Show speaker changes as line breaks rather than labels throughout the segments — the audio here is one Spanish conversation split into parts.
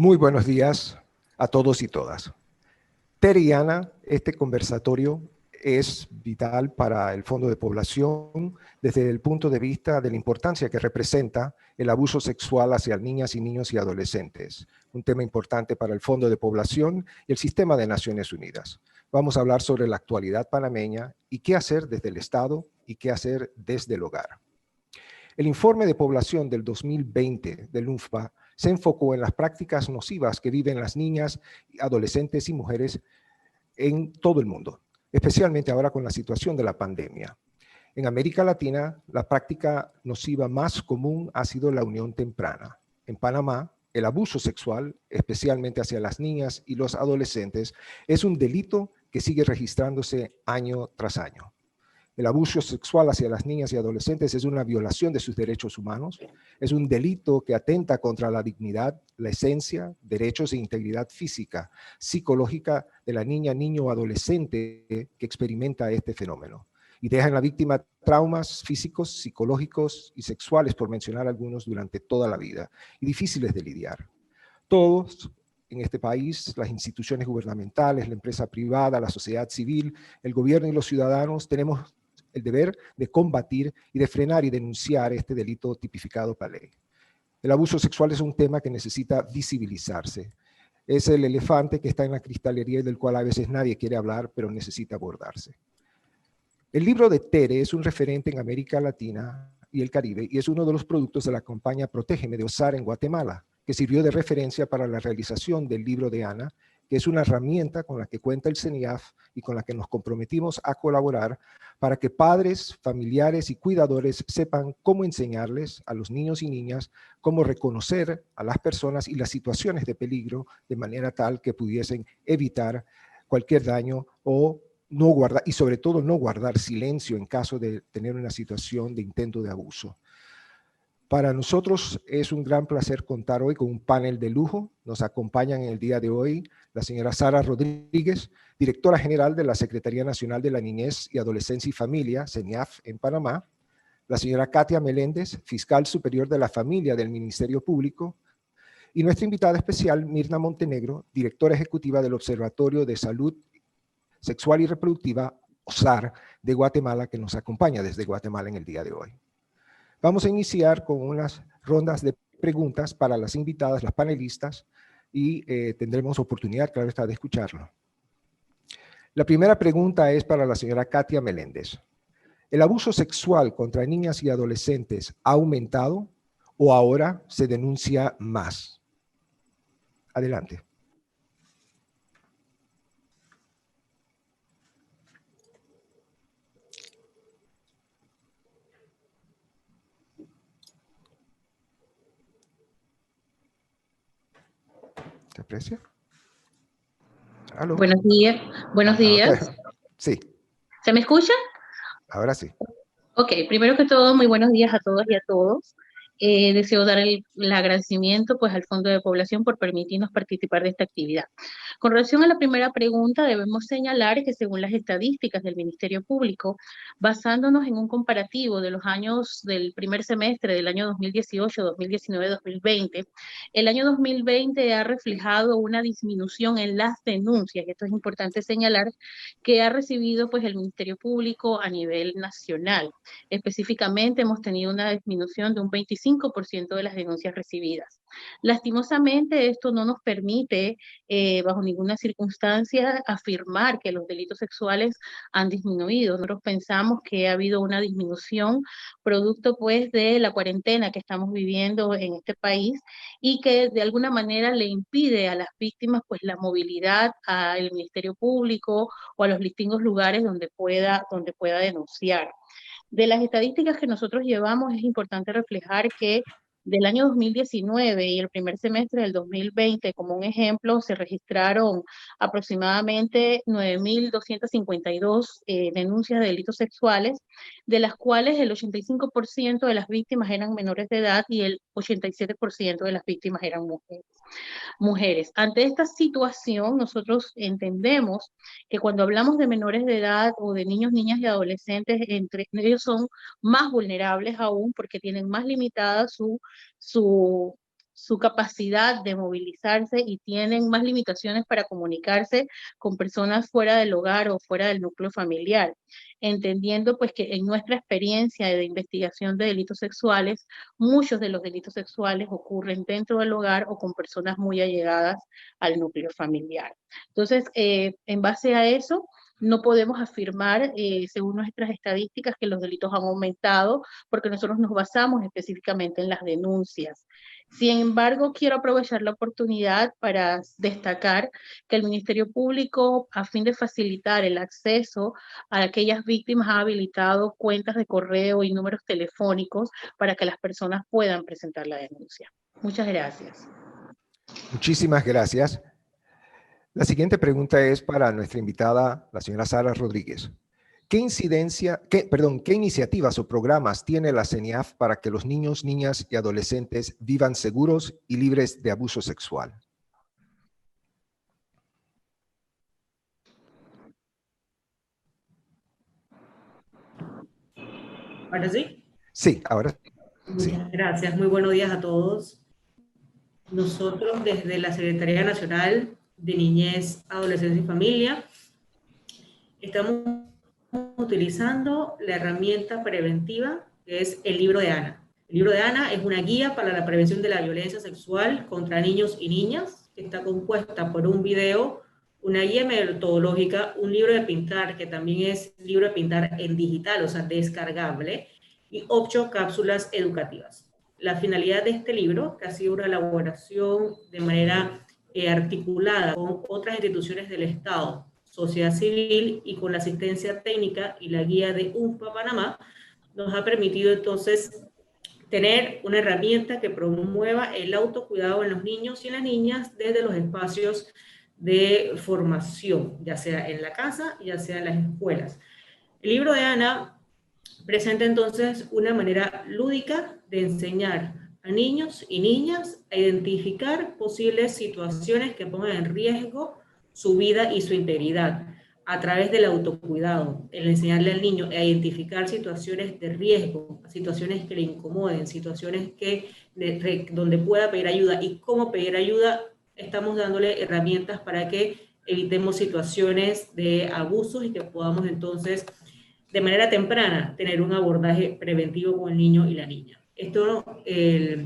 Muy buenos días a todos y todas. Tere y Ana, este conversatorio es vital para el Fondo de Población desde el punto de vista de la importancia que representa el abuso sexual hacia niñas y niños y adolescentes, un tema importante para el Fondo de Población y el sistema de Naciones Unidas. Vamos a hablar sobre la actualidad panameña y qué hacer desde el Estado y qué hacer desde el hogar. El informe de población del 2020 del UNFPA se enfocó en las prácticas nocivas que viven las niñas, adolescentes y mujeres en todo el mundo, especialmente ahora con la situación de la pandemia. En América Latina, la práctica nociva más común ha sido la unión temprana. En Panamá, el abuso sexual, especialmente hacia las niñas y los adolescentes, es un delito que sigue registrándose año tras año. El abuso sexual hacia las niñas y adolescentes es una violación de sus derechos humanos, es un delito que atenta contra la dignidad, la esencia, derechos e integridad física, psicológica de la niña, niño o adolescente que experimenta este fenómeno. Y deja en la víctima traumas físicos, psicológicos y sexuales, por mencionar algunos, durante toda la vida, y difíciles de lidiar. Todos en este país, las instituciones gubernamentales, la empresa privada, la sociedad civil, el gobierno y los ciudadanos tenemos el deber de combatir y de frenar y denunciar este delito tipificado por ley. El abuso sexual es un tema que necesita visibilizarse. Es el elefante que está en la cristalería y del cual a veces nadie quiere hablar, pero necesita abordarse. El libro de Tere es un referente en América Latina y el Caribe y es uno de los productos de la campaña Protégeme de OSAR en Guatemala, que sirvió de referencia para la realización del libro de Ana, que es una herramienta con la que cuenta el CENIAF y con la que nos comprometimos a colaborar para que padres, familiares y cuidadores sepan cómo enseñarles a los niños y niñas cómo reconocer a las personas y las situaciones de peligro de manera tal que pudiesen evitar cualquier daño o no guardar, y sobre todo no guardar silencio en caso de tener una situación de intento de abuso. Para nosotros es un gran placer contar hoy con un panel de lujo. Nos acompañan en el día de hoy la señora Sara Rodríguez, directora general de la Secretaría Nacional de la Niñez y Adolescencia y Familia, CENIAF, en Panamá, la señora Katia Meléndez, fiscal superior de la familia del Ministerio Público, y nuestra invitada especial, Mirna Montenegro, directora ejecutiva del Observatorio de Salud Sexual y Reproductiva, OSAR, de Guatemala, que nos acompaña desde Guatemala en el día de hoy. Vamos a iniciar con unas rondas de preguntas para las invitadas, las panelistas, y tendremos oportunidad, claro está, de escucharlo. La primera pregunta es para la señora Katia Meléndez. ¿El abuso sexual contra niñas y adolescentes ha aumentado o ahora se denuncia más? Adelante. ¿Se aprecia? ¿Aló?
Buenos días. Buenos días.
Okay. Sí.
¿Se me escucha?
Ahora sí.
Ok, primero que todo, muy buenos días a todos y a todos. Deseo dar el agradecimiento pues, al Fondo de Población por permitirnos participar de esta actividad. Con relación a la primera pregunta, debemos señalar que según las estadísticas del Ministerio Público, basándonos en un comparativo de los años del primer semestre del año 2018, 2019, 2020, el año 2020 ha reflejado una disminución en las denuncias, y esto es importante señalar, que ha recibido pues, el Ministerio Público a nivel nacional. Específicamente hemos tenido una disminución de un 25% de las denuncias recibidas. Lastimosamente esto no nos permite bajo ninguna circunstancia afirmar que los delitos sexuales han disminuido. Nosotros pensamos que ha habido una disminución producto pues de la cuarentena que estamos viviendo en este país y que de alguna manera le impide a las víctimas pues la movilidad al Ministerio Público o a los distintos lugares donde pueda denunciar. De las estadísticas que nosotros llevamos, es importante reflejar que del año 2019 y el primer semestre del 2020, como un ejemplo, se registraron aproximadamente 9.252 denuncias de delitos sexuales, de las cuales el 85% de las víctimas eran menores de edad y el 87% de las víctimas eran mujeres. Ante esta situación, nosotros entendemos que cuando hablamos de menores de edad o de niños, niñas y adolescentes, entre ellos son más vulnerables aún porque tienen más limitada su su capacidad de movilizarse y tienen más limitaciones para comunicarse con personas fuera del hogar o fuera del núcleo familiar, entendiendo pues que en nuestra experiencia de investigación de delitos sexuales, muchos de los delitos sexuales ocurren dentro del hogar o con personas muy allegadas al núcleo familiar. Entonces, en base a eso, no podemos afirmar, según nuestras estadísticas, que los delitos han aumentado, porque nosotros nos basamos específicamente en las denuncias. Sin embargo, quiero aprovechar la oportunidad para destacar que el Ministerio Público, a fin de facilitar el acceso a aquellas víctimas, ha habilitado cuentas de correo y números telefónicos para que las personas puedan presentar la denuncia. Muchas gracias.
Muchísimas gracias. La siguiente pregunta es para nuestra invitada, la señora Sara Rodríguez. ¿Qué iniciativas o programas tiene la CENIAF para que los niños, niñas y adolescentes vivan seguros y libres de abuso sexual?
¿Ahora sí?
Sí, ahora sí.
Muchas gracias. Muy buenos días a todos. Nosotros desde la Secretaría Nacional de Niñez, Adolescencia y Familia estamos utilizando la herramienta preventiva que es el libro de Ana. El libro de Ana es una guía para la prevención de la violencia sexual contra niños y niñas, que está compuesta por un video, una guía metodológica, un libro de pintar, que también es libro de pintar en digital, o sea, descargable, y 8 cápsulas educativas. La finalidad de este libro, que ha sido una elaboración de manera articulada con otras instituciones del Estado, sociedad civil y con la asistencia técnica y la guía de UNFPA Panamá, nos ha permitido entonces tener una herramienta que promueva el autocuidado en los niños y en las niñas desde los espacios de formación, ya sea en la casa, ya sea en las escuelas. El libro de Ana presenta entonces una manera lúdica de enseñar a niños y niñas a identificar posibles situaciones que pongan en riesgo su vida y su integridad a través del autocuidado, el enseñarle al niño a identificar situaciones de riesgo, situaciones que le incomoden, situaciones donde pueda pedir ayuda y cómo pedir ayuda. Estamos dándole herramientas para que evitemos situaciones de abusos y que podamos entonces de manera temprana tener un abordaje preventivo con el niño y la niña. Esto es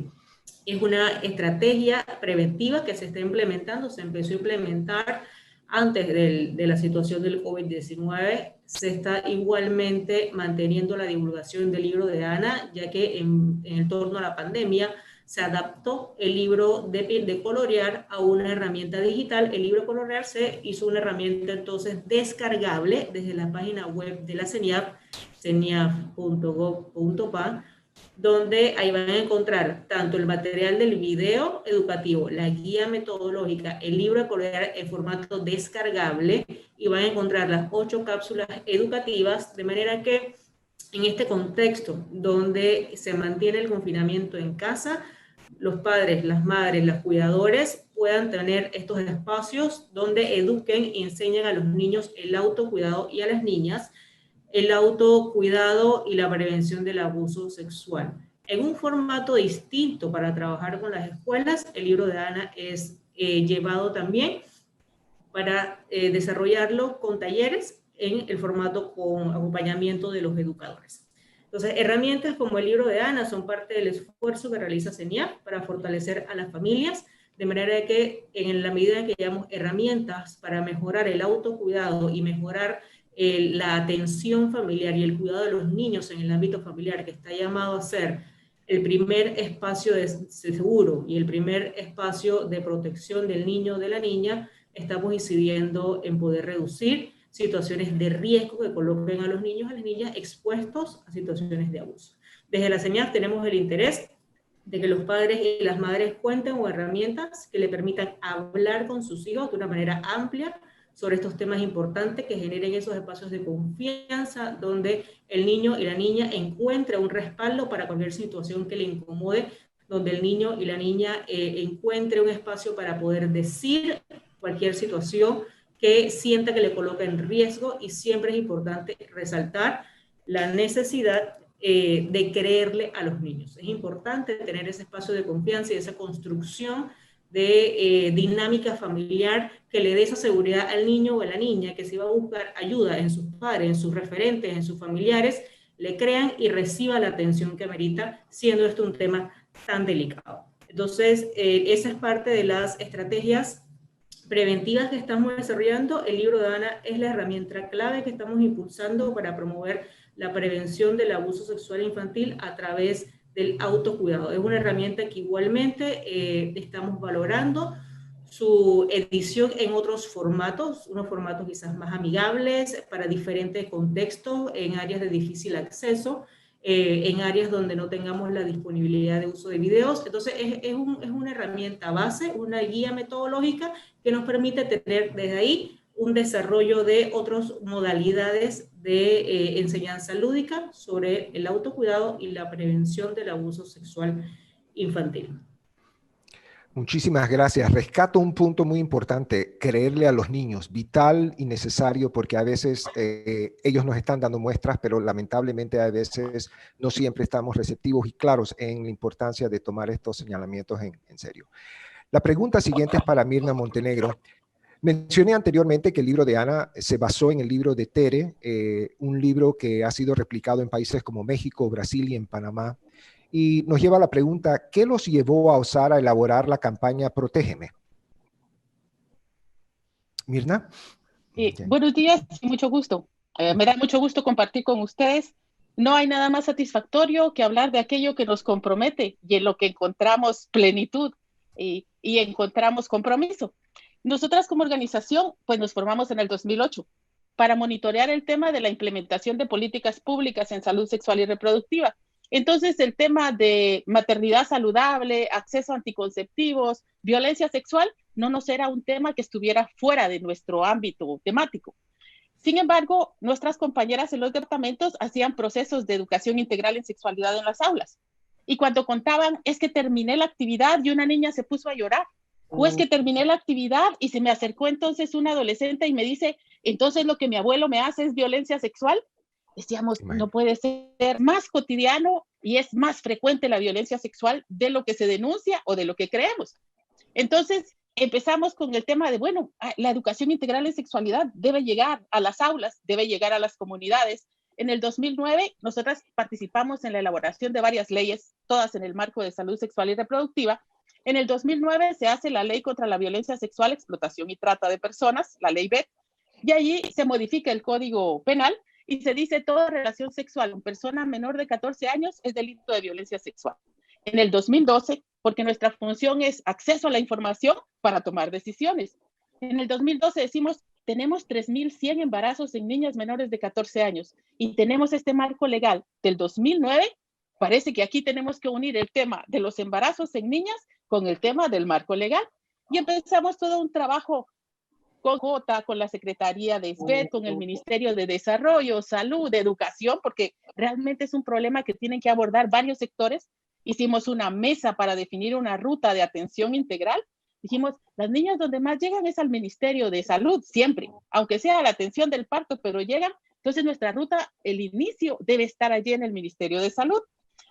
una estrategia preventiva que se está implementando, se empezó a implementar antes de la situación del COVID-19. Se está igualmente manteniendo la divulgación del libro de Ana, ya que en torno a la pandemia se adaptó el libro de colorear a una herramienta digital. El libro de colorear se hizo una herramienta entonces descargable desde la página web de la CENIAF, ceniaf.gov.pa, donde ahí van a encontrar tanto el material del video educativo, la guía metodológica, el libro de colorear en formato descargable, y van a encontrar las 8 cápsulas educativas, de manera que en este contexto donde se mantiene el confinamiento en casa, los padres, las madres, los cuidadores puedan tener estos espacios donde eduquen y enseñen a los niños el autocuidado y a las niñas el autocuidado y la prevención del abuso sexual. En un formato distinto para trabajar con las escuelas, el libro de Ana es llevado también para desarrollarlo con talleres en el formato con acompañamiento de los educadores. Entonces, herramientas como el libro de Ana son parte del esfuerzo que realiza CENIAF para fortalecer a las familias, de manera que en la medida en que llevamos herramientas para mejorar el autocuidado y mejorar la atención familiar y el cuidado de los niños en el ámbito familiar, que está llamado a ser el primer espacio seguro y el primer espacio de protección del niño o de la niña, estamos incidiendo en poder reducir situaciones de riesgo que coloquen a los niños y a las niñas expuestos a situaciones de abuso. Desde la CENIAF tenemos el interés de que los padres y las madres cuenten con herramientas que le permitan hablar con sus hijos de una manera amplia sobre estos temas importantes, que generen esos espacios de confianza donde el niño y la niña encuentren un respaldo para cualquier situación que le incomode, donde el niño y la niña encuentren un espacio para poder decir cualquier situación que sienta que le coloca en riesgo. Y siempre es importante resaltar la necesidad de creerle a los niños. Es importante tener ese espacio de confianza y esa construcción de dinámica familiar que le dé esa seguridad al niño o a la niña, que si va a buscar ayuda en sus padres, en sus referentes, en sus familiares, le crean y reciba la atención que amerita, siendo esto un tema tan delicado. Entonces, esa es parte de las estrategias preventivas que estamos desarrollando. El libro de Ana es la herramienta clave que estamos impulsando para promover la prevención del abuso sexual infantil a través del autocuidado. Es una herramienta que igualmente estamos valorando su edición en otros formatos, unos formatos quizás más amigables para diferentes contextos, en áreas de difícil acceso, en áreas donde no tengamos la disponibilidad de uso de videos. Entonces es una herramienta base, una guía metodológica que nos permite tener desde ahí un desarrollo de otras modalidades de enseñanza lúdica sobre el autocuidado y la prevención del abuso sexual infantil.
Muchísimas gracias. Rescato un punto muy importante, creerle a los niños, vital y necesario, porque a veces ellos nos están dando muestras, pero lamentablemente a veces no siempre estamos receptivos y claros en la importancia de tomar estos señalamientos en serio. La pregunta siguiente es para Mirna Montenegro. Mencioné anteriormente que el libro de Ana se basó en el libro de Tere, un libro que ha sido replicado en países como México, Brasil y en Panamá. Y nos lleva a la pregunta, ¿qué los llevó a osar a elaborar la campaña Protégeme? Mirna.
Buenos días, mucho gusto. Me da mucho gusto compartir con ustedes. No hay nada más satisfactorio que hablar de aquello que nos compromete y en lo que encontramos plenitud y encontramos compromiso. Nosotras como organización, pues nos formamos en el 2008 para monitorear el tema de la implementación de políticas públicas en salud sexual y reproductiva. Entonces, el tema de maternidad saludable, acceso a anticonceptivos, violencia sexual, no nos era un tema que estuviera fuera de nuestro ámbito temático. Sin embargo, nuestras compañeras en los departamentos hacían procesos de educación integral en sexualidad en las aulas. Y cuando contaban, es que terminé la actividad y una niña se puso a llorar. O es que terminé la actividad y se me acercó entonces una adolescente y me dice, entonces lo que mi abuelo me hace es violencia sexual. Decíamos, no puede ser más cotidiano y es más frecuente la violencia sexual de lo que se denuncia o de lo que creemos. Entonces, empezamos con el tema de, bueno, la educación integral en sexualidad debe llegar a las aulas, debe llegar a las comunidades. En el 2009, nosotras participamos en la elaboración de varias leyes, todas en el marco de salud sexual y reproductiva. En el 2009 se hace la Ley contra la Violencia Sexual, Explotación y Trata de Personas, la Ley BET, y allí se modifica el Código Penal y se dice toda relación sexual con persona menor de 14 años es delito de violencia sexual. En el 2012, porque nuestra función es acceso a la información para tomar decisiones. En el 2012 decimos, tenemos 3.100 embarazos en niñas menores de 14 años y tenemos este marco legal del 2009. Parece que aquí tenemos que unir el tema de los embarazos en niñas con el tema del marco legal. Y empezamos todo un trabajo con Jota, con la Secretaría de SBET, con el Ministerio de Desarrollo, Salud, Educación, porque realmente es un problema que tienen que abordar varios sectores. Hicimos una mesa para definir una ruta de atención integral. Dijimos, las niñas donde más llegan es al Ministerio de Salud, siempre, aunque sea la atención del parto, pero llegan. Entonces nuestra ruta, el inicio debe estar allí en el Ministerio de Salud.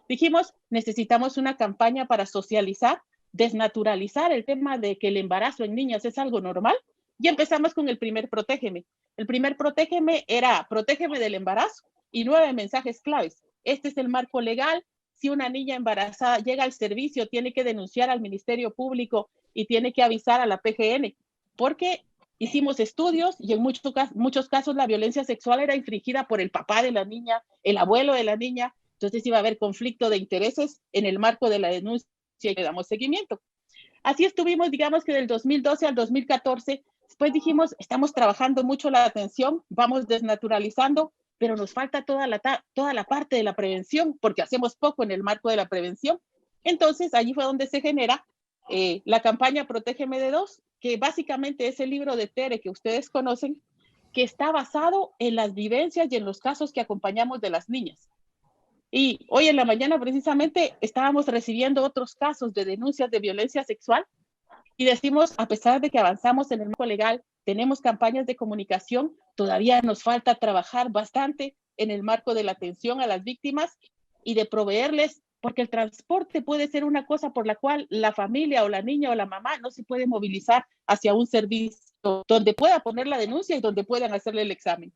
Dijimos, necesitamos una campaña para socializar, desnaturalizar el tema de que el embarazo en niñas es algo normal. Y empezamos con el primer Protégeme. El primer Protégeme era Protégeme del embarazo y 9 mensajes claves. Este es el marco legal. Si una niña embarazada llega al servicio, tiene que denunciar al Ministerio Público y tiene que avisar a la PGN, porque hicimos estudios y en muchos casos la violencia sexual era infringida por el papá de la niña, el abuelo de la niña. Entonces iba a haber conflicto de intereses en el marco de la denuncia y le damos seguimiento. Así estuvimos, digamos que del 2012 al 2014. Después dijimos, estamos trabajando mucho la atención, vamos desnaturalizando, pero nos falta toda la parte de la prevención, porque hacemos poco en el marco de la prevención. Entonces, allí fue donde se genera la campaña Protégeme de 2, que básicamente es el libro de Tere que ustedes conocen, que está basado en las vivencias y en los casos que acompañamos de las niñas. Y hoy en la mañana precisamente estábamos recibiendo otros casos de denuncias de violencia sexual y decimos, a pesar de que avanzamos en el marco legal, tenemos campañas de comunicación, todavía nos falta trabajar bastante en el marco de la atención a las víctimas y de proveerles, porque el transporte puede ser una cosa por la cual la familia o la niña o la mamá no se puede movilizar hacia un servicio donde pueda poner la denuncia y donde puedan hacerle el examen.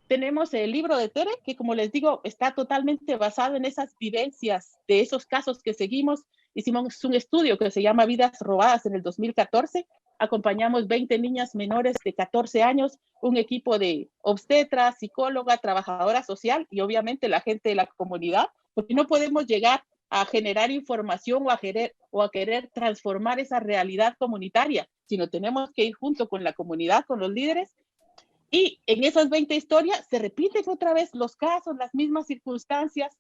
Tenemos el libro de Tere, que como les digo, está totalmente basado en esas vivencias de esos casos que seguimos. Hicimos un estudio que se llama Vidas Robadas en el 2014. Acompañamos 20 niñas menores de 14 años, un equipo de obstetra, psicóloga, trabajadora social y obviamente la gente de la comunidad, porque no podemos llegar a generar información o a querer transformar esa realidad comunitaria, sino tenemos que ir junto con la comunidad, con los líderes. Y en esas 20 historias se repiten otra vez los casos, las mismas circunstancias.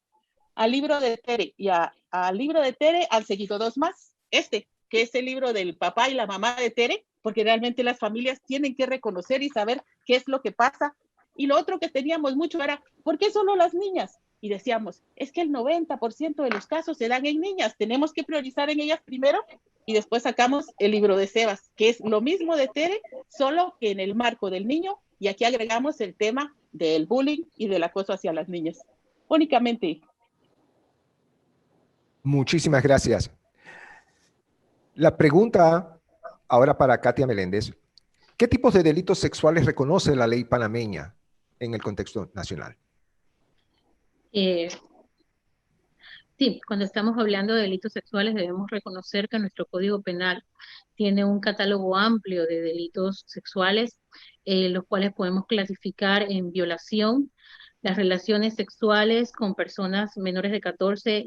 Al libro de Tere y al libro de Tere han seguido dos más. Que es el libro del papá y la mamá de Tere, porque realmente las familias tienen que reconocer y saber qué es lo que pasa. Y lo otro que teníamos mucho era, ¿por qué solo las niñas? Y decíamos, es que el 90% de los casos se dan en niñas, tenemos que priorizar en ellas primero, y después sacamos el libro de Sebas, que es lo mismo de Tere, solo que en el marco del niño, y aquí agregamos el tema del bullying y del acoso hacia las niñas. Únicamente.
Muchísimas gracias. La pregunta ahora para Katia Meléndez. ¿Qué tipos de delitos sexuales reconoce la ley panameña en el contexto nacional?
Sí, cuando estamos hablando de delitos sexuales debemos reconocer que nuestro Código Penal tiene un catálogo amplio de delitos sexuales, los cuales podemos clasificar en violación, las relaciones sexuales con personas menores de 14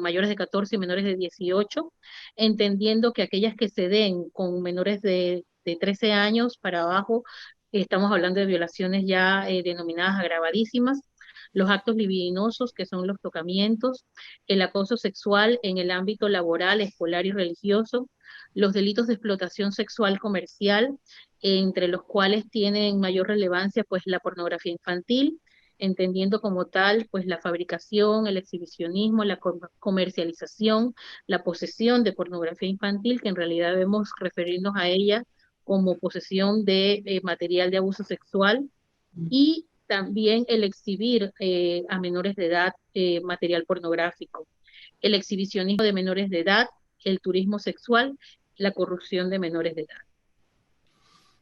mayores de 14 y menores de 18, entendiendo que aquellas que se den con menores de 13 años para abajo, estamos hablando de violaciones ya denominadas agravadísimas, los actos libidinosos, que son los tocamientos, el acoso sexual en el ámbito laboral, escolar y religioso, los delitos de explotación sexual comercial, entre los cuales tienen mayor relevancia pues la pornografía infantil, entendiendo como tal pues la fabricación, el exhibicionismo, la comercialización, la posesión de pornografía infantil, que en realidad debemos referirnos a ella como posesión de material de abuso sexual, y también el exhibir a menores de edad material pornográfico, el exhibicionismo de menores de edad, el turismo sexual, la corrupción de menores de edad.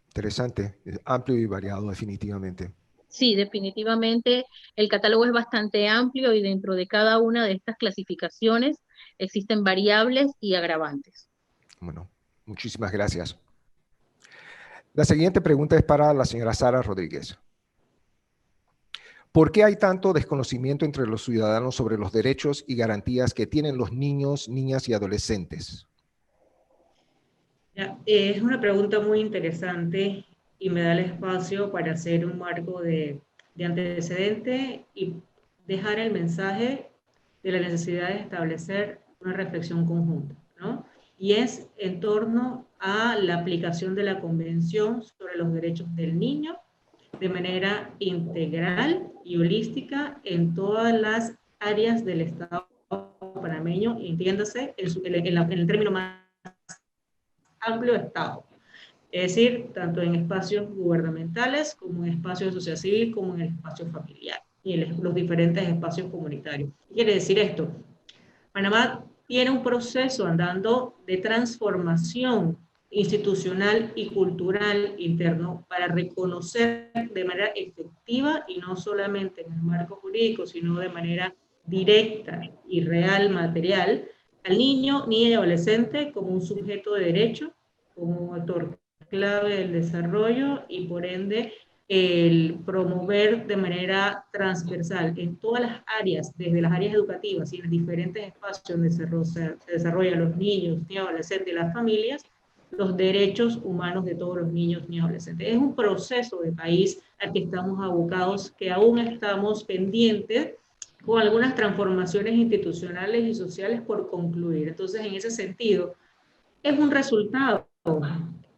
Interesante, amplio y variado definitivamente.
Sí, definitivamente el catálogo es bastante amplio y dentro de cada una de estas clasificaciones existen variables y agravantes.
Bueno, muchísimas gracias. La siguiente pregunta es para la señora Sara Rodríguez. ¿Por qué hay tanto desconocimiento entre los ciudadanos sobre los derechos y garantías que tienen los niños, niñas y adolescentes?
Es una pregunta muy interesante y me da el espacio para hacer un marco de antecedente y dejar el mensaje de la necesidad de establecer una reflexión conjunta, ¿no? Y es en torno a la aplicación de la Convención sobre los Derechos del Niño de manera integral y holística en todas las áreas del Estado panameño, entiéndase, en el término más amplio Estado. Es decir, tanto en espacios gubernamentales como en espacios de sociedad civil, como en el espacio familiar y en los diferentes espacios comunitarios. ¿Qué quiere decir esto? Panamá tiene un proceso andando de transformación institucional y cultural interno para reconocer de manera efectiva y no solamente en el marco jurídico, sino de manera directa y real, material, al niño, niña y adolescente como un sujeto de derecho, como un actor clave del desarrollo y por ende el promover de manera transversal en todas las áreas, desde las áreas educativas y en los diferentes espacios donde se desarrollan los niños, niños, adolescentes y las familias, los derechos humanos de todos los niños, niños y adolescentes. Es un proceso de país al que estamos abocados, que aún estamos pendientes con algunas transformaciones institucionales y sociales por concluir. Entonces, en ese sentido, es un resultado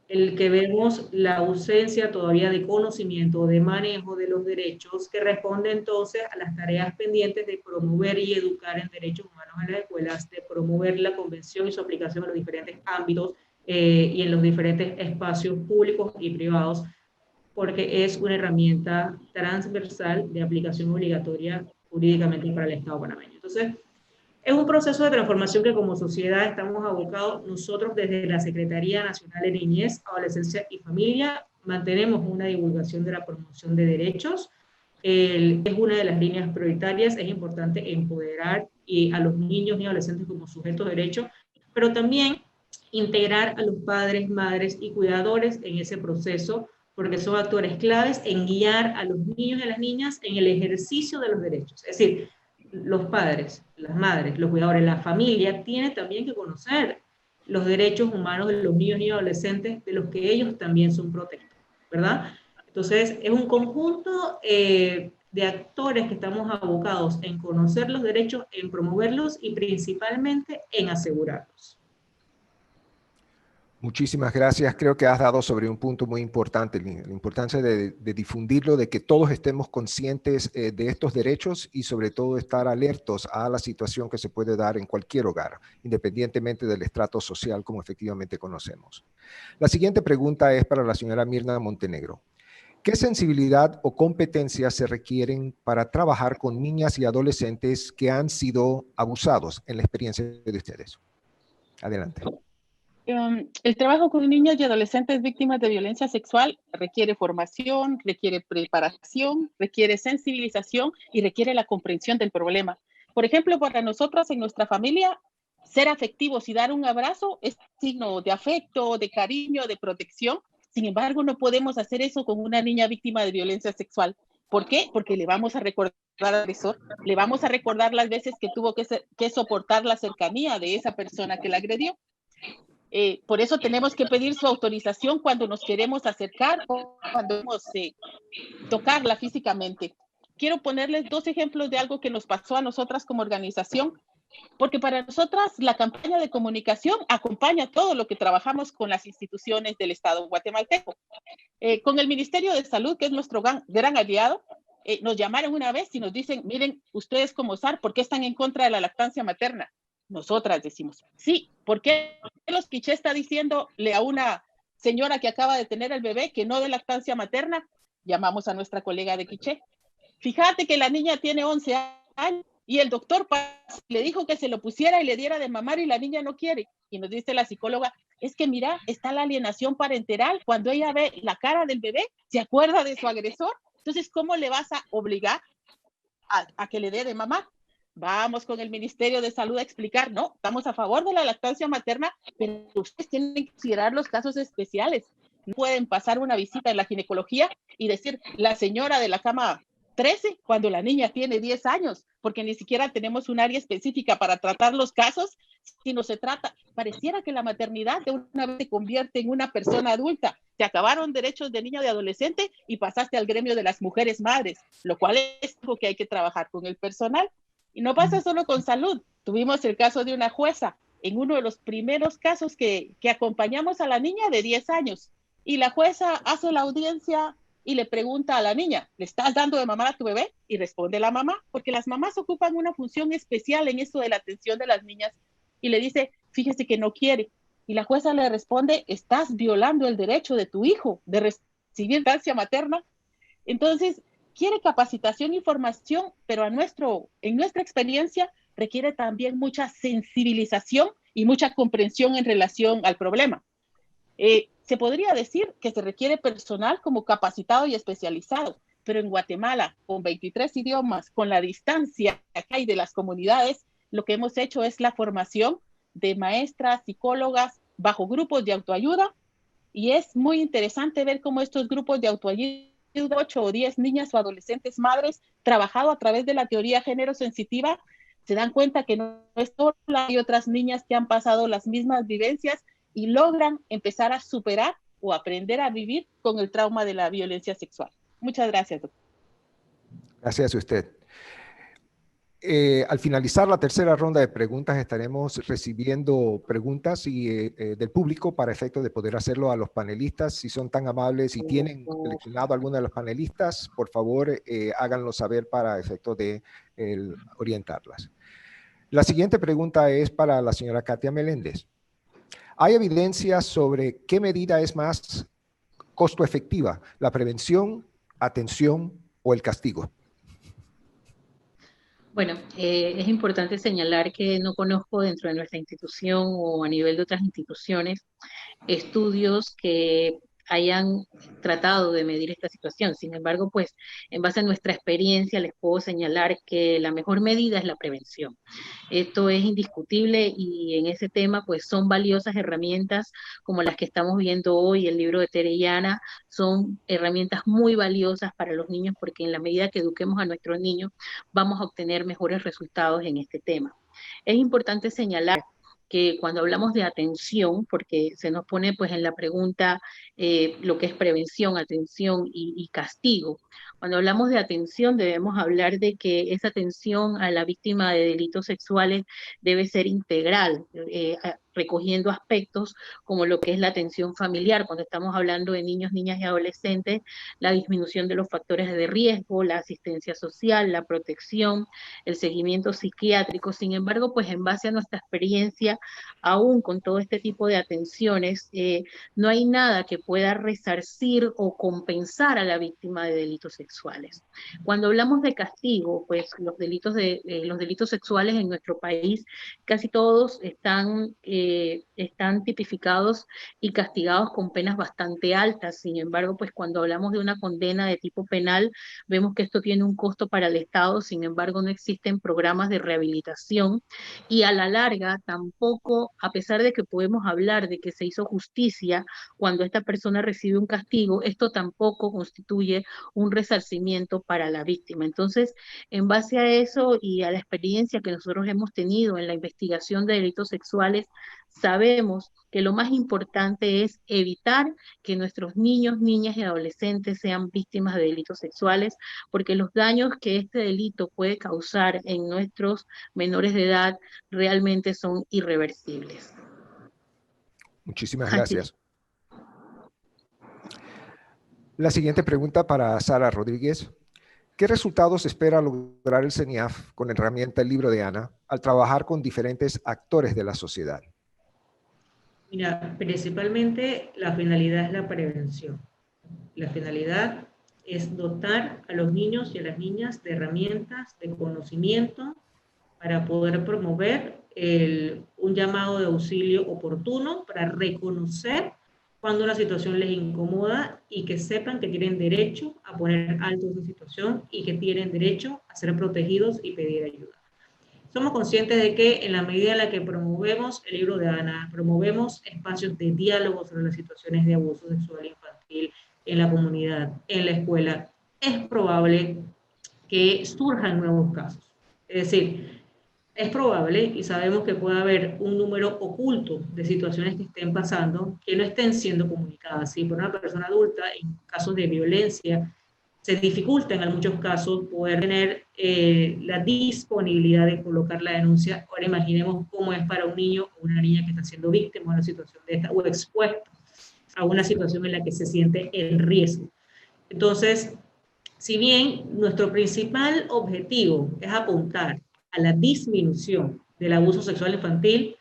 el que vemos la ausencia todavía de conocimiento, de manejo de los derechos, que responde entonces a las tareas pendientes de promover y educar en derechos humanos en las escuelas, de promover la convención y su aplicación en los diferentes ámbitos y en los diferentes espacios públicos y privados, porque es una herramienta transversal de aplicación obligatoria jurídicamente para el Estado panameño. Entonces, es un proceso de transformación que como sociedad estamos abocados. Nosotros desde la Secretaría Nacional de Niñez, Adolescencia y Familia mantenemos una divulgación de la promoción de derechos. Es una de las líneas prioritarias. Es importante empoderar a los niños y adolescentes como sujetos de derecho, pero también integrar a los padres, madres y cuidadores en ese proceso, porque son actores claves en guiar a los niños y a las niñas en el ejercicio de los derechos. Es decir, los padres, las madres, los cuidadores, la familia tiene también que conocer los derechos humanos de los niños y adolescentes, de los que ellos también son protectores, ¿verdad? Entonces, es un conjunto de actores que estamos abocados en conocer los derechos, en promoverlos y principalmente en asegurarlos.
Muchísimas gracias. Creo que has dado sobre un punto muy importante, la importancia de difundirlo, de que todos estemos conscientes de estos derechos y sobre todo estar alertos a la situación que se puede dar en cualquier hogar, independientemente del estrato social como efectivamente conocemos. La siguiente pregunta es para la señora Mirna Montenegro. ¿Qué sensibilidad o competencias se requieren para trabajar con niñas y adolescentes que han sido abusados en la experiencia de ustedes? Adelante.
El trabajo con niños y adolescentes víctimas de violencia sexual requiere formación, requiere preparación, requiere sensibilización y requiere la comprensión del problema. Por ejemplo, para nosotros en nuestra familia, ser afectivos y dar un abrazo es signo de afecto, de cariño, de protección. Sin embargo, no podemos hacer eso con una niña víctima de violencia sexual. ¿Por qué? Porque le vamos a recordar al agresor, le vamos a recordar las veces que tuvo que soportar la cercanía de esa persona que la agredió. Por eso tenemos que pedir su autorización cuando nos queremos acercar o cuando queremos tocarla físicamente. Quiero ponerles dos ejemplos de algo que nos pasó a nosotras como organización, porque para nosotras la campaña de comunicación acompaña todo lo que trabajamos con las instituciones del Estado guatemalteco. Con el Ministerio de Salud, que es nuestro gran aliado, nos llamaron una vez y nos dicen, miren, ustedes como SAR, ¿por qué están en contra de la lactancia materna? Nosotras decimos, sí, ¿por qué los quiché está diciéndole a una señora que acaba de tener el bebé que no de lactancia materna? Llamamos a nuestra colega de Quiché. Fíjate que la niña tiene 11 años y el doctor le dijo que se lo pusiera y le diera de mamar y la niña no quiere. Y nos dice la psicóloga, es que mira, está la alienación parenteral. Cuando ella ve la cara del bebé, se acuerda de su agresor. Entonces, ¿cómo le vas a obligar a que le dé de mamar? Vamos con el Ministerio de Salud a explicar, no, estamos a favor de la lactancia materna, pero ustedes tienen que considerar los casos especiales. No pueden pasar una visita en la ginecología y decir, la señora de la cama 13, cuando la niña tiene 10 años, porque ni siquiera tenemos un área específica para tratar los casos, si no se trata, pareciera que la maternidad de una vez se convierte en una persona adulta. Se acabaron derechos de niño y de adolescente y pasaste al gremio de las mujeres madres, lo cual es algo que hay que trabajar con el personal. Y no pasa solo con salud. Tuvimos el caso de una jueza en uno de los primeros casos que acompañamos a la niña de 10 años. Y la jueza hace la audiencia y le pregunta a la niña, ¿le estás dando de mamar a tu bebé? Y responde la mamá, porque las mamás ocupan una función especial en esto de la atención de las niñas. Y le dice, fíjese que no quiere. Y la jueza le responde, estás violando el derecho de tu hijo de recibir lactancia materna. Entonces, quiere capacitación y formación, pero en nuestra experiencia requiere también mucha sensibilización y mucha comprensión en relación al problema. Se podría decir que se requiere personal como capacitado y especializado, pero en Guatemala, con 23 idiomas, con la distancia que hay de las comunidades, lo que hemos hecho es la formación de maestras, psicólogas, bajo grupos de autoayuda, y es muy interesante ver cómo estos grupos de autoayuda, 8 o 10 niñas o adolescentes madres, trabajado a través de la teoría género sensitiva, se dan cuenta que no es sola, hay otras niñas que han pasado las mismas vivencias y logran empezar a superar o aprender a vivir con el trauma de la violencia sexual. Muchas gracias, doctor.
Gracias a usted. Al finalizar la tercera ronda de preguntas, estaremos recibiendo preguntas del público para efecto de poder hacerlo a los panelistas. Si son tan amables y tienen seleccionado a alguno de los panelistas, por favor, háganlo saber para efecto de orientarlas. La siguiente pregunta es para la señora Katia Meléndez. ¿Hay evidencia sobre qué medida es más costo efectiva, la prevención, atención o el castigo?
Bueno, es importante señalar que no conozco dentro de nuestra institución o a nivel de otras instituciones estudios que hayan tratado de medir esta situación. Sin embargo, pues en base a nuestra experiencia les puedo señalar que la mejor medida es la prevención. Esto es indiscutible y en ese tema pues son valiosas herramientas como las que estamos viendo hoy, el libro de Tere y Ana, son herramientas muy valiosas para los niños porque en la medida que eduquemos a nuestros niños vamos a obtener mejores resultados en este tema. Es importante señalar que cuando hablamos de atención, porque se nos pone pues en la pregunta lo que es prevención, atención y castigo. Cuando hablamos de atención debemos hablar de que esa atención a la víctima de delitos sexuales debe ser integral, recogiendo aspectos como lo que es la atención familiar, cuando estamos hablando de niños, niñas y adolescentes, la disminución de los factores de riesgo, la asistencia social, la protección, el seguimiento psiquiátrico. Sin embargo, pues en base a nuestra experiencia, aún con todo este tipo de atenciones, no hay nada que pueda resarcir o compensar a la víctima de delitos sexuales. Cuando hablamos de castigo, pues los delitos sexuales en nuestro país, casi todos están tipificados y castigados con penas bastante altas. Sin embargo, pues cuando hablamos de una condena de tipo penal, vemos que esto tiene un costo para el Estado. Sin embargo, no existen programas de rehabilitación y a la larga tampoco, a pesar de que podemos hablar de que se hizo justicia cuando esta persona recibe un castigo, esto tampoco constituye un resarcimiento para la víctima. Entonces, en base a eso y a la experiencia que nosotros hemos tenido en la investigación de delitos sexuales, sabemos que lo más importante es evitar que nuestros niños, niñas y adolescentes sean víctimas de delitos sexuales, porque los daños que este delito puede causar en nuestros menores de edad realmente son irreversibles.
Muchísimas
Así.
gracias. La siguiente pregunta para Sara Rodríguez. ¿Qué resultados espera lograr el CENIAF con la herramienta El Libro de Ana al trabajar con diferentes actores de la sociedad?
Mira, principalmente la finalidad es la prevención. La finalidad es dotar a los niños y a las niñas de herramientas, de conocimiento para poder promover un llamado de auxilio oportuno, para reconocer cuando una situación les incomoda y que sepan que tienen derecho a poner alto esa situación y que tienen derecho a ser protegidos y pedir ayuda. Somos conscientes de que en la medida en la que promovemos el libro de Ana, promovemos espacios de diálogo sobre las situaciones de abuso sexual infantil en la comunidad, en la escuela, es probable que surjan nuevos casos. Es decir, es probable y sabemos que puede haber un número oculto de situaciones que estén pasando que no estén siendo comunicadas. Si por una persona adulta, en casos de violencia, se dificulta en muchos casos poder tener la disponibilidad de colocar la denuncia. Ahora imaginemos cómo es para un niño o una niña que está siendo víctima de una situación de esta o expuesto a una situación en la que se siente el riesgo. Entonces, si bien nuestro principal objetivo es apuntar a la disminución del abuso sexual infantil,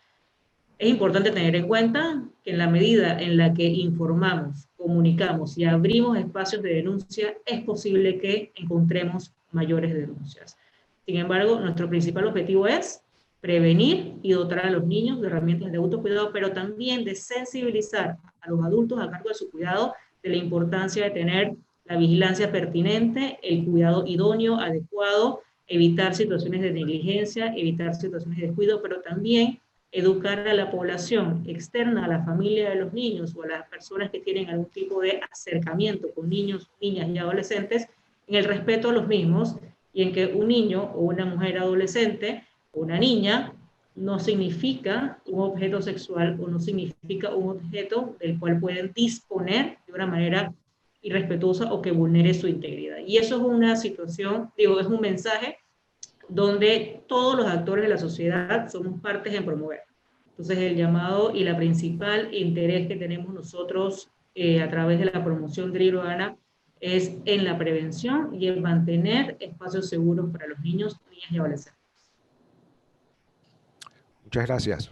es importante tener en cuenta que en la medida en la que informamos, comunicamos y abrimos espacios de denuncia, es posible que encontremos mayores denuncias. Sin embargo, nuestro principal objetivo es prevenir y dotar a los niños de herramientas de autocuidado, pero también de sensibilizar a los adultos a cargo de su cuidado de la importancia de tener la vigilancia pertinente, el cuidado idóneo, adecuado, evitar situaciones de negligencia, evitar situaciones de descuido, pero también educar a la población externa, a la familia de los niños o a las personas que tienen algún tipo de acercamiento con niños, niñas y adolescentes en el respeto a los mismos y en que un niño o una mujer adolescente o una niña no significa un objeto sexual o no significa un objeto del cual pueden disponer de una manera irrespetuosa o que vulnere su integridad. Y eso es una situación, digo, es un mensaje donde todos los actores de la sociedad somos partes en promover. Entonces, el llamado y la principal interés que tenemos nosotros a través de la promoción del libro de Ana es en la prevención y en mantener espacios seguros para los niños, niñas y adolescentes.
Muchas gracias.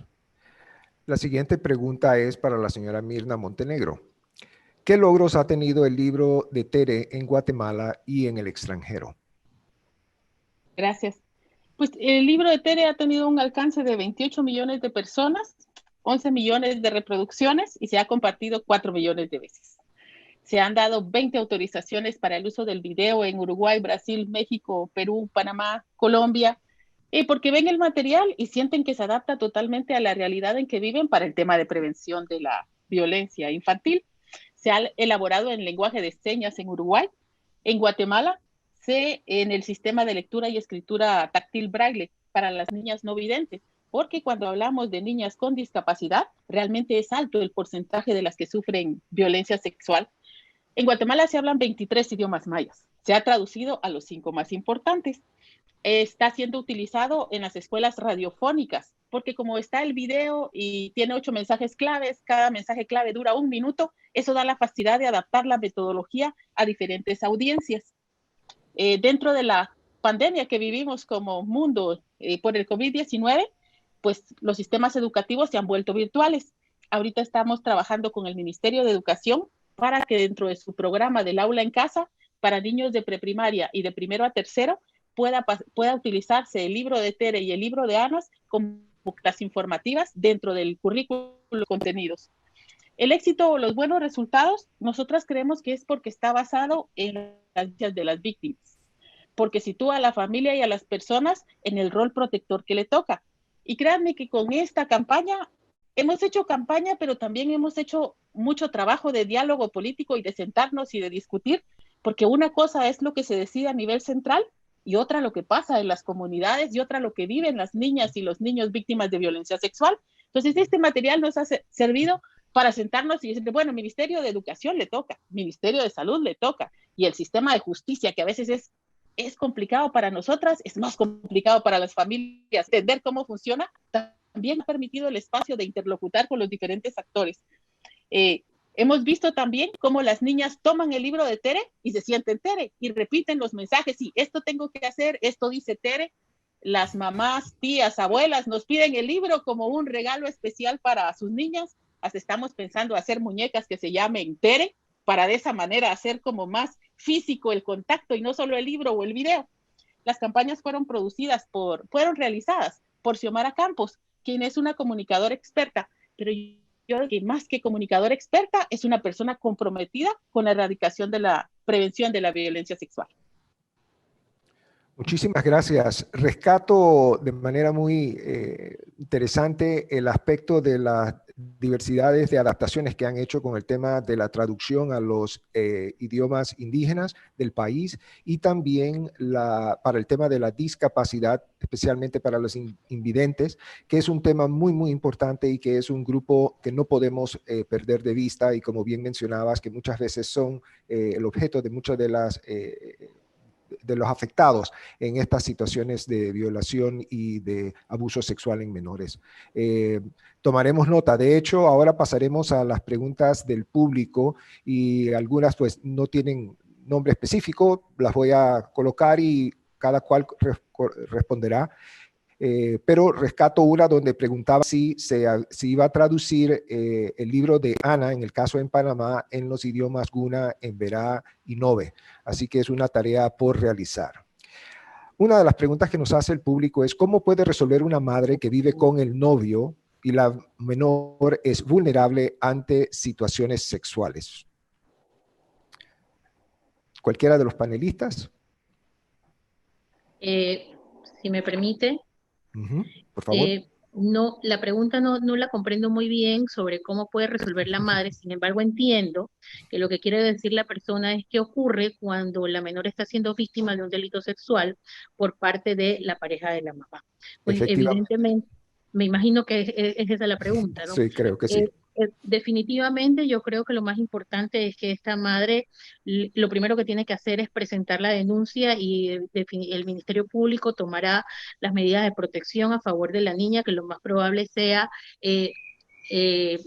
La siguiente pregunta es para la señora Mirna Montenegro. ¿Qué logros ha tenido el libro de Tere en Guatemala y en el extranjero?
Gracias. Pues el libro de Tere ha tenido un alcance de 28 millones de personas, 11 millones de reproducciones y se ha compartido 4 millones de veces. Se han dado 20 autorizaciones para el uso del video en Uruguay, Brasil, México, Perú, Panamá, Colombia, porque ven el material y sienten que se adapta totalmente a la realidad en que viven para el tema de prevención de la violencia infantil. Se ha elaborado en lenguaje de señas en Uruguay. En Guatemala, en el sistema de lectura y escritura táctil braille para las niñas no videntes, porque cuando hablamos de niñas con discapacidad, realmente es alto el porcentaje de las que sufren violencia sexual. En Guatemala se hablan 23 idiomas mayas. Se ha traducido a los 5 más importantes. Está siendo utilizado en las escuelas radiofónicas, porque como está el video y tiene 8 mensajes claves, cada mensaje clave dura 1 minuto, eso da la facilidad de adaptar la metodología a diferentes audiencias. Dentro de la pandemia que vivimos como mundo por el COVID-19, pues los sistemas educativos se han vuelto virtuales. Ahorita estamos trabajando con el Ministerio de Educación para que dentro de su programa del aula en casa para niños de preprimaria y de primero a tercero pueda utilizarse el libro de Tere y el libro de Anas como las informativas dentro del currículo de contenidos. El éxito o los buenos resultados, nosotras creemos que es porque está basado en las vidas de las víctimas, porque sitúa a la familia y a las personas en el rol protector que le toca. Y créanme que con esta campaña, hemos hecho campaña, pero también hemos hecho mucho trabajo de diálogo político y de sentarnos y de discutir, porque una cosa es lo que se decide a nivel central y otra lo que pasa en las comunidades y otra lo que viven las niñas y los niños víctimas de violencia sexual. Entonces, este material nos ha servido para sentarnos y decir, bueno, Ministerio de Educación le toca, Ministerio de Salud le toca, y el sistema de justicia, que a veces es complicado para nosotras, es más complicado para las familias, entender cómo funciona, también ha permitido el espacio de interlocutar con los diferentes actores. Hemos visto también cómo las niñas toman el libro de Tere y se sienten Tere y repiten los mensajes, sí, esto tengo que hacer, esto dice Tere. Las mamás, tías, abuelas nos piden el libro como un regalo especial para sus niñas. Hasta estamos pensando hacer muñecas que se llamen Tere, para de esa manera hacer como más físico el contacto y no solo el libro o el video. Las campañas fueron realizadas por Xiomara Campos, quien es una comunicadora experta, pero yo creo que más que comunicadora experta, es una persona comprometida con la erradicación de la prevención de la violencia sexual.
Muchísimas gracias. Rescato de manera muy interesante el aspecto de las diversidades de adaptaciones que han hecho con el tema de la traducción a los idiomas indígenas del país y también para el tema de la discapacidad, especialmente para los invidentes, que es un tema muy, muy importante y que es un grupo que no podemos perder de vista y como bien mencionabas, que muchas veces son el objeto de muchas de los afectados en estas situaciones de violación y de abuso sexual en menores. Tomaremos nota. De hecho, ahora pasaremos a las preguntas del público y algunas pues no tienen nombre específico, las voy a colocar y cada cual responderá. Pero rescato una donde preguntaba si iba a traducir el libro de Ana, en el caso en Panamá, en los idiomas Guna, Emberá y Nove. Así que es una tarea por realizar. Una de las preguntas que nos hace el público es ¿cómo puede resolver una madre que vive con el novio y la menor es vulnerable ante situaciones sexuales? ¿Cualquiera de los panelistas?
Si me permite.
Por favor.
No, la pregunta no la comprendo muy bien sobre cómo puede resolver la madre, sin embargo entiendo que lo que quiere decir la persona es qué ocurre cuando la menor está siendo víctima de un delito sexual por parte de la pareja de la mamá. Pues evidentemente, me imagino que es esa la pregunta, ¿no?
Sí, creo que sí.
Definitivamente yo creo que lo más importante es que esta madre lo primero que tiene que hacer es presentar la denuncia y el Ministerio Público tomará las medidas de protección a favor de la niña, que lo más probable sea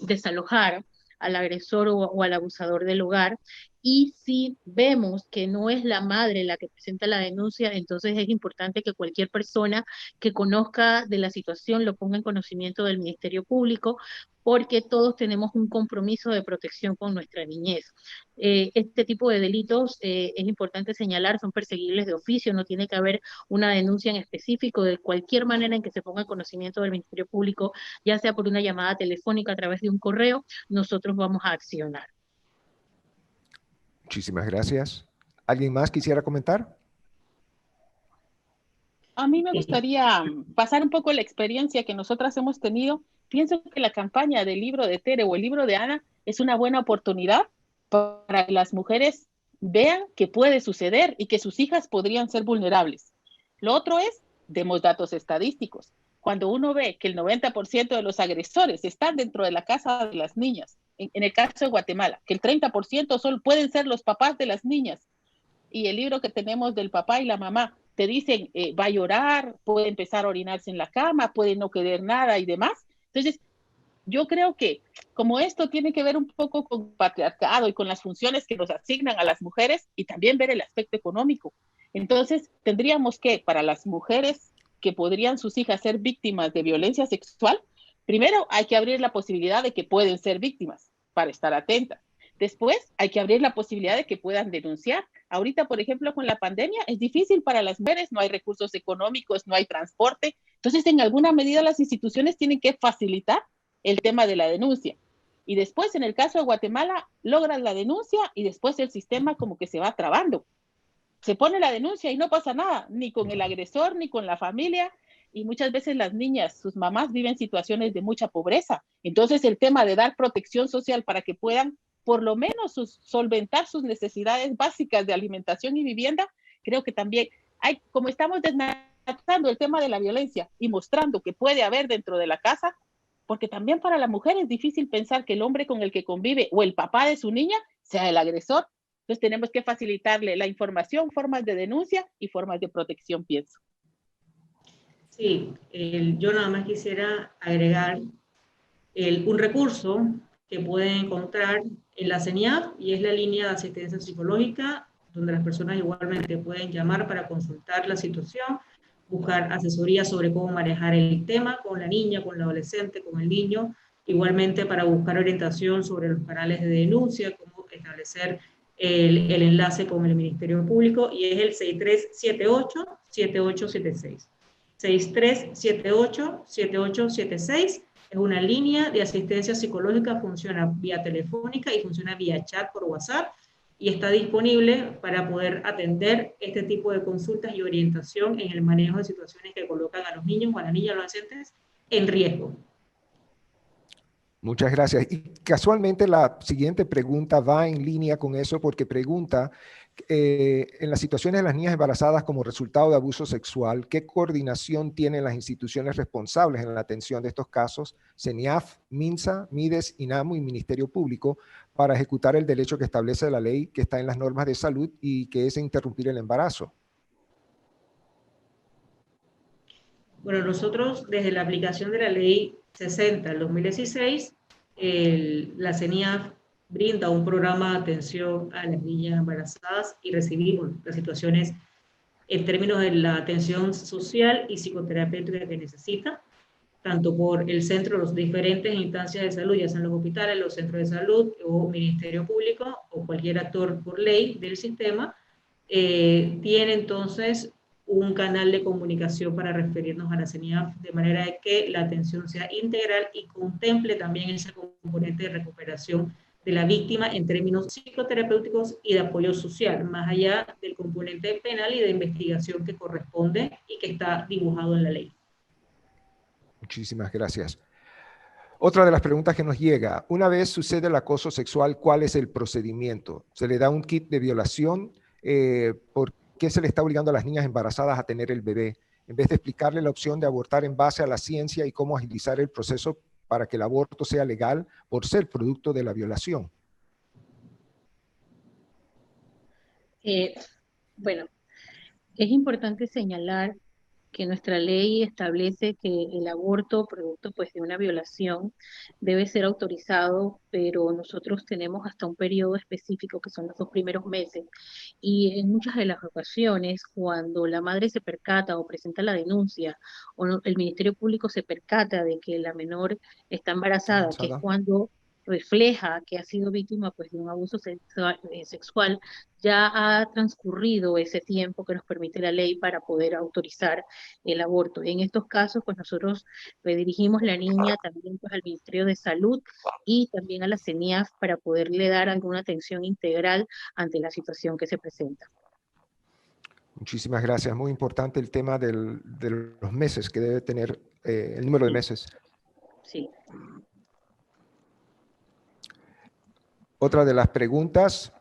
desalojar al agresor o al abusador del hogar Y si vemos que no es la madre la que presenta la denuncia, entonces es importante que cualquier persona que conozca de la situación lo ponga en conocimiento del Ministerio Público, porque todos tenemos un compromiso de protección con nuestra niñez. Este tipo de delitos, es importante señalar, son perseguibles de oficio, no tiene que haber una denuncia en específico. De cualquier manera en que se ponga en conocimiento del Ministerio Público, ya sea por una llamada telefónica, a través de un correo, nosotros vamos a accionar.
Muchísimas gracias. ¿Alguien más quisiera comentar?
A mí me gustaría pasar un poco la experiencia que nosotras hemos tenido. Pienso que la campaña del libro de Tere o el libro de Ana es una buena oportunidad para que las mujeres vean que puede suceder y que sus hijas podrían ser vulnerables. Lo otro es, demos datos estadísticos. Cuando uno ve que el 90% de los agresores están dentro de la casa de las niñas, en el caso de Guatemala, que el 30% solo pueden ser los papás de las niñas, y el libro que tenemos del papá y la mamá, te dicen, va a llorar, puede empezar a orinarse en la cama, puede no querer nada y demás. Entonces, yo creo que como esto tiene que ver un poco con patriarcado y con las funciones que nos asignan a las mujeres y también ver el aspecto económico. Entonces, tendríamos que, para las mujeres que podrían sus hijas ser víctimas de violencia sexual, primero hay que abrir la posibilidad de que pueden ser víctimas para estar atentas. Después hay que abrir la posibilidad de que puedan denunciar. Ahorita, por ejemplo, con la pandemia es difícil para las mujeres, no hay recursos económicos, no hay transporte. Entonces, en alguna medida las instituciones tienen que facilitar el tema de la denuncia. Y después, en el caso de Guatemala, logran la denuncia y después el sistema como que se va trabando. Se pone la denuncia y no pasa nada, ni con el agresor, ni con la familia. Y muchas veces las niñas, sus mamás viven situaciones de mucha pobreza. Entonces, el tema de dar protección social para que puedan por lo menos solventar sus necesidades básicas de alimentación y vivienda, creo que también hay, como estamos desnatando el tema de la violencia y mostrando que puede haber dentro de la casa, porque también para la mujer es difícil pensar que el hombre con el que convive o el papá de su niña sea el agresor. Entonces tenemos que facilitarle la información, formas de denuncia y formas de protección, pienso.
Sí, yo nada más quisiera agregar un recurso que pueden encontrar en la CENIAF, y es la línea de asistencia psicológica, donde las personas igualmente pueden llamar para consultar la situación, buscar asesoría sobre cómo manejar el tema con la niña, con la adolescente, con el niño, igualmente para buscar orientación sobre los canales de denuncia, cómo establecer el enlace con el Ministerio Público, y es el 6378-7876. 6378-7876. Es una línea de asistencia psicológica, funciona vía telefónica y funciona vía chat por WhatsApp, y está disponible para poder atender este tipo de consultas y orientación en el manejo de situaciones que colocan a los niños o a las niñas y adolescentes en riesgo.
Muchas gracias. Y casualmente la siguiente pregunta va en línea con eso, porque pregunta, en las situaciones de las niñas embarazadas como resultado de abuso sexual, ¿qué coordinación tienen las instituciones responsables en la atención de estos casos, CENIAF, MINSA, MIDES, INAMU y Ministerio Público, para ejecutar el derecho que establece la ley, que está en las normas de salud y que es interrumpir el embarazo?
Bueno, nosotros desde la aplicación de la ley 60 del 2016, la CENIAF brinda un programa de atención a las niñas embarazadas y recibimos las situaciones en términos de la atención social y psicoterapéutica que necesita, tanto por el centro, las diferentes instancias de salud, ya sean los hospitales, los centros de salud o Ministerio Público o cualquier actor por ley del sistema, tiene entonces un canal de comunicación para referirnos a la CENIAF, de manera de que la atención sea integral y contemple también ese componente de recuperación de la víctima en términos psicoterapéuticos y de apoyo social, más allá del componente penal y de investigación que corresponde y que está dibujado en la ley.
Muchísimas gracias. Otra de las preguntas que nos llega, una vez sucede el acoso sexual, ¿cuál es el procedimiento? ¿Se le da un kit de violación? ¿Por qué se le está obligando a las niñas embarazadas a tener el bebé? En vez de explicarle la opción de abortar en base a la ciencia y cómo agilizar el proceso para que el aborto sea legal por ser producto de la violación.
Bueno, es importante señalar que nuestra ley establece que el aborto producto pues de una violación debe ser autorizado, pero nosotros tenemos hasta un periodo específico que son los 2 primeros meses, y en muchas de las ocasiones cuando la madre se percata o presenta la denuncia o el Ministerio Público se percata de que la menor está embarazada, que es
Avanzada.
cuando refleja que ha sido víctima pues de un abuso sexual, ya ha transcurrido ese tiempo que nos permite la ley para poder autorizar el aborto. En estos casos, pues nosotros redirigimos la niña también pues, al Ministerio de Salud y también a la CENIAF para poderle dar alguna atención integral ante la situación que se presenta.
Muchísimas gracias. Muy importante el tema de los meses que debe tener, el número de meses.
Sí.
Otra de las preguntas: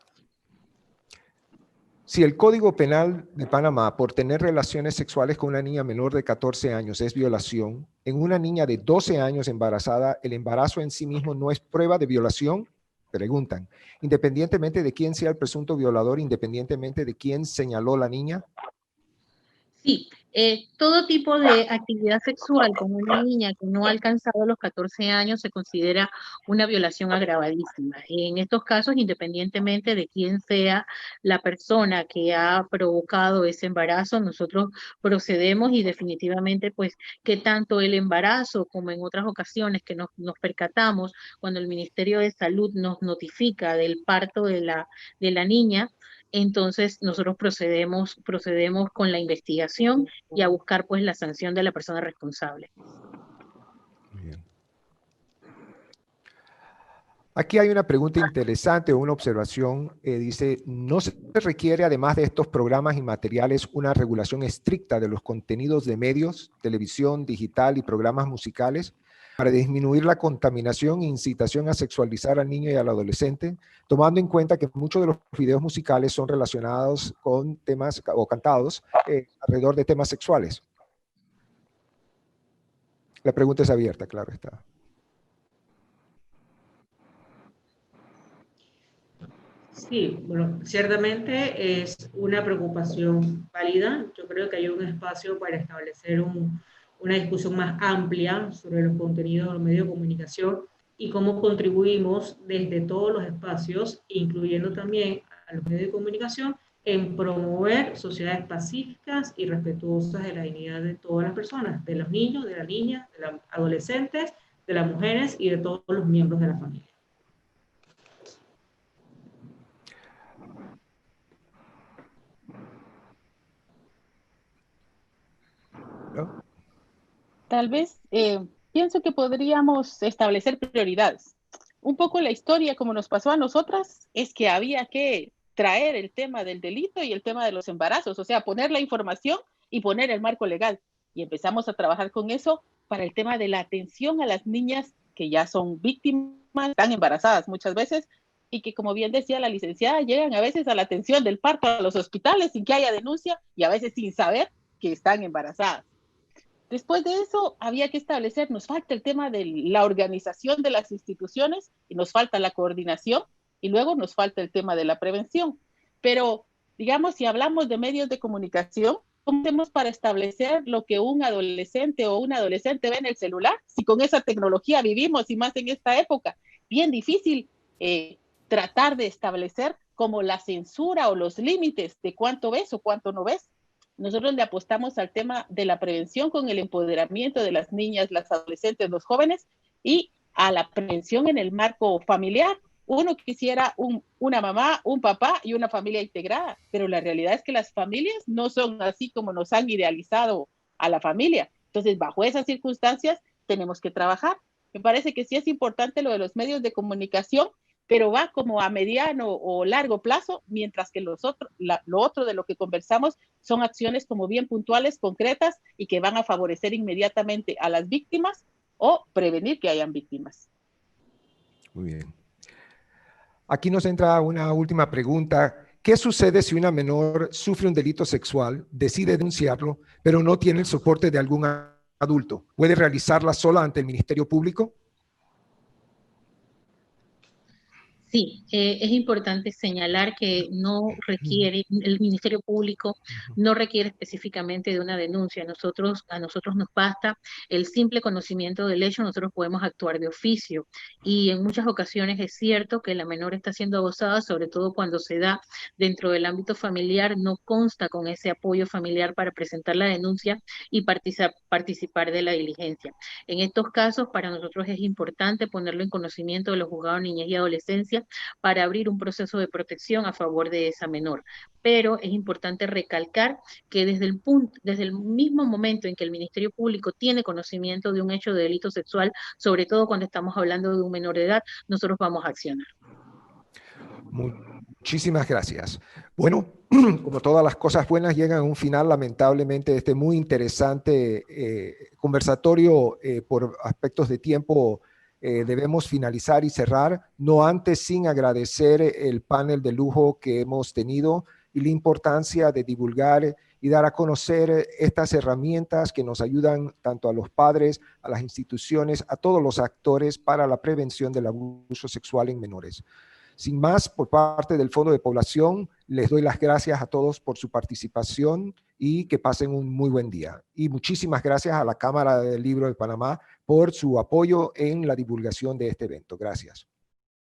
si el Código Penal de Panamá por tener relaciones sexuales con una niña menor de 14 años es violación, en una niña de 12 años embarazada, ¿el embarazo en sí mismo no es prueba de violación? Preguntan. Independientemente de quién sea el presunto violador, independientemente de quién señaló la niña.
Sí, todo tipo de actividad sexual con una niña que no ha alcanzado los 14 años se considera una violación agravadísima. En estos casos, independientemente de quién sea la persona que ha provocado ese embarazo, nosotros procedemos y definitivamente, pues, que tanto el embarazo como en otras ocasiones que nos percatamos cuando el Ministerio de Salud nos notifica del parto de la niña, entonces nosotros procedemos con la investigación y a buscar pues la sanción de la persona responsable.
Muy bien. Aquí hay una pregunta interesante o una observación. Dice, ¿no se requiere, además de estos programas y materiales, una regulación estricta de los contenidos de medios, televisión, digital y programas musicales para disminuir la contaminación e incitación a sexualizar al niño y al adolescente, tomando en cuenta que muchos de los videos musicales son relacionados con temas o cantados alrededor de temas sexuales? La pregunta es abierta, claro está.
Sí, bueno, ciertamente es una preocupación válida. Yo creo que hay un espacio para establecer una discusión más amplia sobre los contenidos de los medios de comunicación y cómo contribuimos desde todos los espacios, incluyendo también a los medios de comunicación, en promover sociedades pacíficas y respetuosas de la dignidad de todas las personas, de los niños, de las niñas, de los adolescentes, de las mujeres y de todos los miembros de la familia.
¿No?
Tal vez pienso que podríamos establecer prioridades. Un poco la historia, como nos pasó a nosotras, es que había que traer el tema del delito y el tema de los embarazos, o sea, poner la información y poner el marco legal. Y empezamos a trabajar con eso para el tema de la atención a las niñas que ya son víctimas, están embarazadas muchas veces, y que, como bien decía la licenciada, llegan a veces a la atención del parto a los hospitales sin que haya denuncia y a veces sin saber que están embarazadas. Después de eso, había que establecer, nos falta el tema de la organización de las instituciones y nos falta la coordinación y luego nos falta el tema de la prevención. Pero, digamos, si hablamos de medios de comunicación, ¿cómo hacemos para establecer lo que un adolescente o una adolescente ve en el celular? Si con esa tecnología vivimos y más en esta época, bien difícil tratar de establecer como la censura o los límites de cuánto ves o cuánto no ves. Nosotros le apostamos al tema de la prevención con el empoderamiento de las niñas, las adolescentes, los jóvenes y a la prevención en el marco familiar. Uno quisiera una mamá, un papá y una familia integrada, pero la realidad es que las familias no son así como nos han idealizado a la familia. Entonces, bajo esas circunstancias, tenemos que trabajar. Me parece que sí es importante lo de los medios de comunicación, pero va como a mediano o largo plazo, mientras que lo otro de lo que conversamos son acciones como bien puntuales, concretas y que van a favorecer inmediatamente a las víctimas o prevenir que hayan víctimas.
Muy bien. Aquí nos entra una última pregunta. ¿Qué sucede si una menor sufre un delito sexual, decide denunciarlo, pero no tiene el soporte de algún adulto? ¿Puede realizarla sola ante el Ministerio Público?
Sí, es importante señalar que no requiere, el Ministerio Público no requiere específicamente de una denuncia. A nosotros nos basta el simple conocimiento del hecho, nosotros podemos actuar de oficio. Y en muchas ocasiones es cierto que la menor está siendo abusada, sobre todo cuando se da dentro del ámbito familiar, no consta con ese apoyo familiar para presentar la denuncia y participar de la diligencia. En estos casos, para nosotros es importante ponerlo en conocimiento de los juzgados de niñez y adolescencia para abrir un proceso de protección a favor de esa menor. Pero es importante recalcar que desde el mismo momento en que el Ministerio Público tiene conocimiento de un hecho de delito sexual, sobre todo cuando estamos hablando de un menor de edad, nosotros vamos a accionar.
Muchísimas gracias. Bueno, como todas las cosas buenas llegan a un final, lamentablemente, este muy interesante conversatorio por aspectos de tiempo debemos finalizar y cerrar, no antes sin agradecer el panel de lujo que hemos tenido y la importancia de divulgar y dar a conocer estas herramientas que nos ayudan tanto a los padres, a las instituciones, a todos los actores para la prevención del abuso sexual en menores. Sin más, por parte del Fondo de Población, les doy las gracias a todos por su participación y que pasen un muy buen día. Y muchísimas gracias a la Cámara del Libro de Panamá por su apoyo en la divulgación de este evento. Gracias.